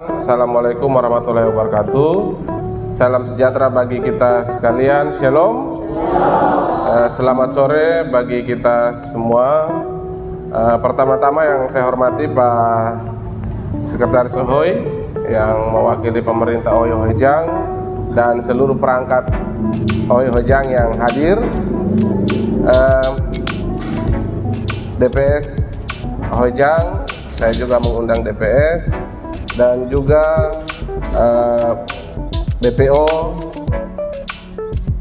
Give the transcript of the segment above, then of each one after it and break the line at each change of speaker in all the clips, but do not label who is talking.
Assalamualaikum warahmatullahi wabarakatuh. Salam sejahtera bagi kita sekalian. Shalom. Selamat sore bagi kita semua. Pertama-tama yang saya hormati Pak Sekretaris OHOI yang mewakili pemerintah OHOI Ohojang dan seluruh perangkat OHOI Ohojang yang hadir, DPS Ohojang, saya juga mengundang DPS dan juga BPO,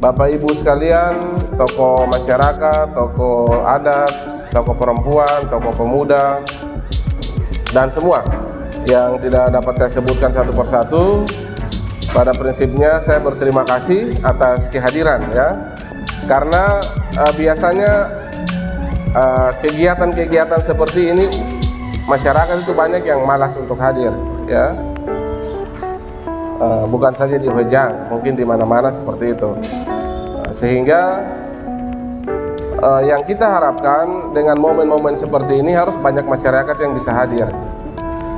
Bapak Ibu sekalian, tokoh masyarakat, tokoh adat, tokoh perempuan, tokoh pemuda, dan semua yang tidak dapat saya sebutkan satu persatu. Pada prinsipnya saya berterima kasih atas kehadiran ya, karena biasanya kegiatan-kegiatan seperti ini masyarakat itu banyak yang malas untuk hadir ya. Bukan saja di Ohojang, mungkin di mana-mana seperti itu. Sehingga yang kita harapkan dengan momen-momen seperti ini harus banyak masyarakat yang bisa hadir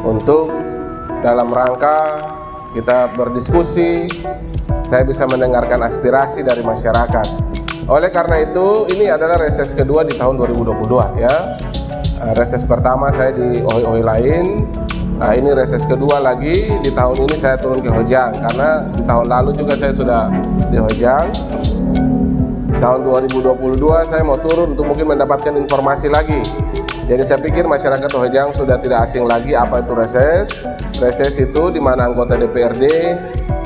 untuk dalam rangka kita berdiskusi, saya bisa mendengarkan aspirasi dari masyarakat. Oleh karena itu, ini adalah reses kedua di tahun 2022 ya. Reses pertama saya di OHOI lain. Nah, ini reses kedua lagi di tahun ini saya turun ke Ohojang, karena di tahun lalu juga saya sudah di Ohojang. Tahun 2022 saya mau turun untuk mungkin mendapatkan informasi lagi. Jadi saya pikir masyarakat Ohojang sudah tidak asing lagi apa itu reses. Reses itu di mana anggota DPRD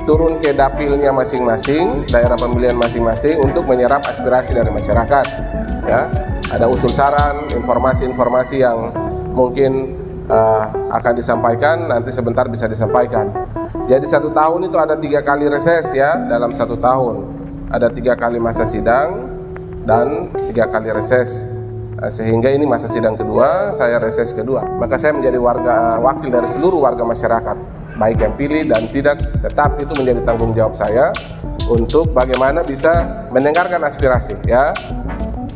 turun ke dapilnya masing-masing, daerah pemilihan masing-masing untuk menyerap aspirasi dari masyarakat. Ya, ada usul saran, informasi-informasi yang mungkin akan disampaikan, nanti sebentar bisa disampaikan. Jadi satu tahun itu ada 3 kali reses ya, dalam satu tahun ada 3 kali masa sidang dan 3 kali reses. Sehingga ini masa sidang kedua, saya reses kedua. Maka saya menjadi wakil dari seluruh warga masyarakat, baik yang pilih dan tidak, tetap itu menjadi tanggung jawab saya untuk bagaimana bisa mendengarkan aspirasi ya.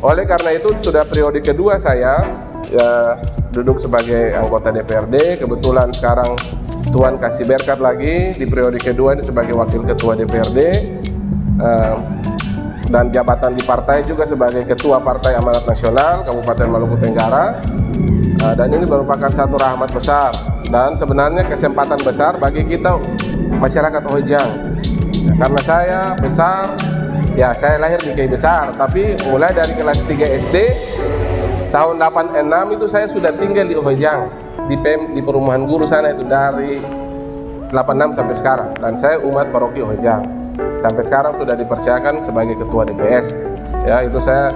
Oleh karena itu sudah periode kedua saya ya, duduk sebagai anggota DPRD. Kebetulan sekarang Tuhan kasih berkat lagi di periode kedua ini sebagai wakil ketua DPRD, dan jabatan di partai juga sebagai ketua Partai Amanat Nasional Kabupaten Maluku Tenggara. Dan ini merupakan satu rahmat besar dan sebenarnya kesempatan besar bagi kita masyarakat Ohojang ya, karena saya besar ya, saya lahir di KI Besar, tapi mulai dari kelas 3 SD tahun 86 itu saya sudah tinggal di Ohojang, di perumahan guru sana itu dari 86 sampai sekarang, dan saya umat paroki Ohojang. Sampai sekarang sudah dipercayakan sebagai ketua DPS. Ya, itu saya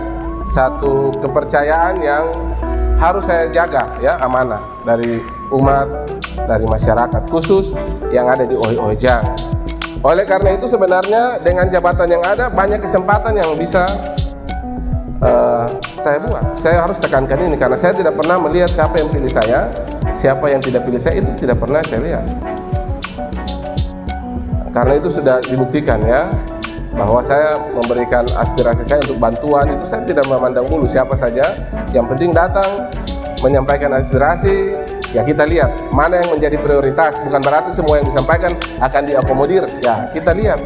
satu kepercayaan yang harus saya jaga ya, amanah dari umat, dari masyarakat khusus yang ada di OHOI Ohojang. Oleh karena itu sebenarnya dengan jabatan yang ada banyak kesempatan yang bisa saya buat. Saya harus tekankan ini karena saya tidak pernah melihat siapa yang pilih saya, siapa yang tidak pilih saya, itu tidak pernah saya lihat. Karena itu sudah dibuktikan ya, bahwa saya memberikan aspirasi saya untuk bantuan itu saya tidak memandang bulu siapa saja. Yang penting datang menyampaikan aspirasi, ya kita lihat mana yang menjadi prioritas. Bukan berarti semua yang disampaikan akan diakomodir. Ya kita lihat,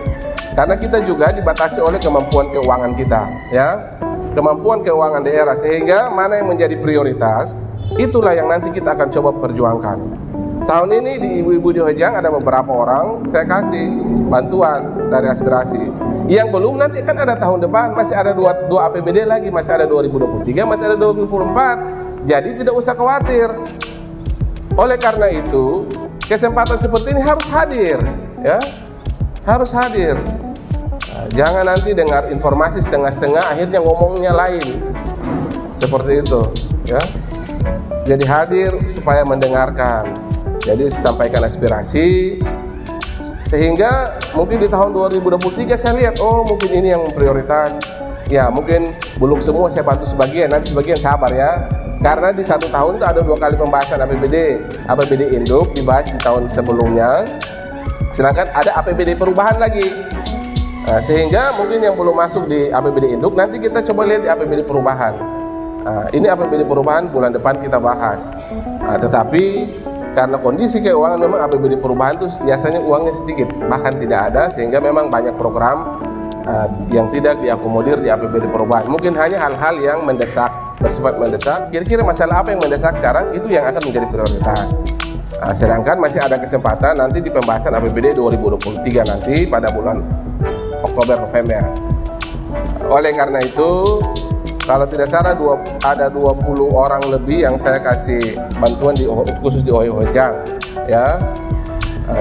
karena kita juga dibatasi oleh kemampuan keuangan kita ya, kemampuan keuangan daerah, sehingga mana yang menjadi prioritas itulah yang nanti kita akan coba perjuangkan. Tahun ini di ibu-ibu di Ohojang ada beberapa orang saya kasih bantuan dari aspirasi. Yang belum nanti kan ada tahun depan, masih ada dua APBD lagi, masih ada 2023, masih ada 2024. Jadi tidak usah khawatir. Oleh karena itu kesempatan seperti ini harus hadir ya, harus hadir. Nah, jangan nanti dengar informasi setengah-setengah akhirnya ngomongnya lain seperti itu ya. Jadi hadir supaya mendengarkan, jadi sampaikan aspirasi, sehingga mungkin di tahun 2023 saya lihat oh mungkin ini yang prioritas ya, mungkin belum semua saya bantu sebagian, nanti sebagian sabar ya, karena di satu tahun itu ada 2 kali pembahasan APBD induk dibahas di tahun sebelumnya, sedangkan ada APBD perubahan lagi. Nah, sehingga mungkin yang belum masuk di APBD induk nanti kita coba lihat di APBD perubahan. Ini APBD perubahan bulan depan kita bahas. Tetapi karena kondisi keuangan memang APBD perubahan itu biasanya uangnya sedikit, bahkan tidak ada, sehingga memang banyak program yang tidak diakomodir di APBD perubahan. Mungkin hanya hal-hal yang mendesak, bersifat mendesak. Kira-kira masalah apa yang mendesak sekarang itu yang akan menjadi prioritas. Sedangkan masih ada kesempatan nanti di pembahasan APBD 2023 nanti pada bulan Oktober November. Oleh karena itu, kalau tidak salah ada 20 orang lebih yang saya kasih bantuan khusus di Ohojang, ya.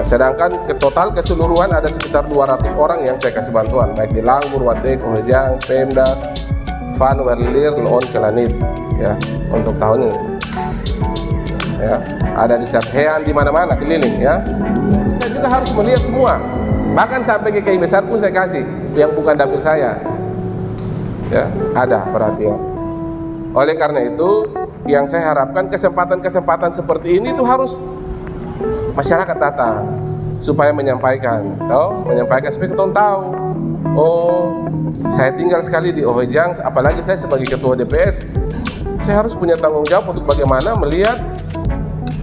Sedangkan total keseluruhan ada sekitar 200 orang yang saya kasih bantuan, baik di Langgur, Watek, Ohojang, Pemda, Van Werlir, Loon, Kelanit, ya, untuk tahun ini. Ya, ada di Sathean, di mana-mana keliling, ya. Saya juga harus melihat semua, bahkan sampai KKI besar pun saya kasih, yang bukan dapil saya. Ya, ada perhatian. Oleh karena itu, yang saya harapkan kesempatan-kesempatan seperti ini itu harus masyarakat datang supaya menyampaikan, menyampaikan supaya kita tahu. Oh, saya tinggal sekali di Ohojang, apalagi saya sebagai ketua DPS, saya harus punya tanggung jawab untuk bagaimana melihat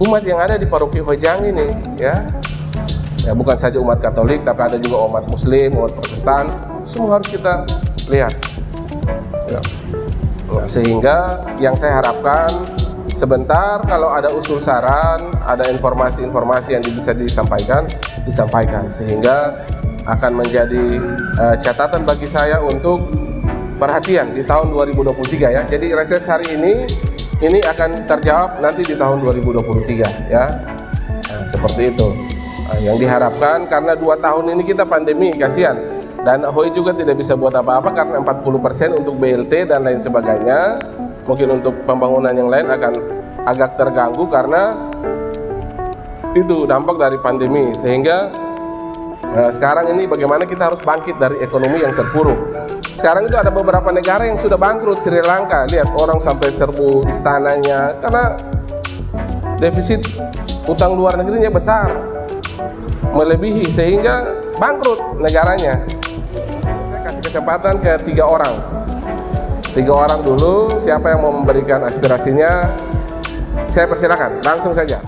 umat yang ada di paroki Ohojang ini, ya. Ya, bukan saja umat Katolik, tapi ada juga umat Muslim, umat Protestan, semua harus kita lihat. Ya. Nah, sehingga yang saya harapkan sebentar kalau ada usul saran, ada informasi-informasi yang bisa disampaikan sehingga akan menjadi catatan bagi saya untuk perhatian di tahun 2023, ya. Jadi reses hari ini akan terjawab nanti di tahun 2023, ya. Nah, seperti itu. Yang diharapkan karena 2 tahun ini kita pandemi, kasihan. Dan HOI juga tidak bisa buat apa-apa karena 40% untuk BLT dan lain sebagainya. Mungkin untuk pembangunan yang lain akan agak terganggu karena itu dampak dari pandemi. Sehingga sekarang ini bagaimana kita harus bangkit dari ekonomi yang terpuruk. Sekarang itu ada beberapa negara yang sudah bangkrut, Sri Lanka, lihat orang sampai serbu istananya karena defisit utang luar negerinya besar, melebihi sehingga bangkrut negaranya. Kesempatan ke 3 orang dulu, siapa yang mau memberikan aspirasinya saya persilakan langsung saja.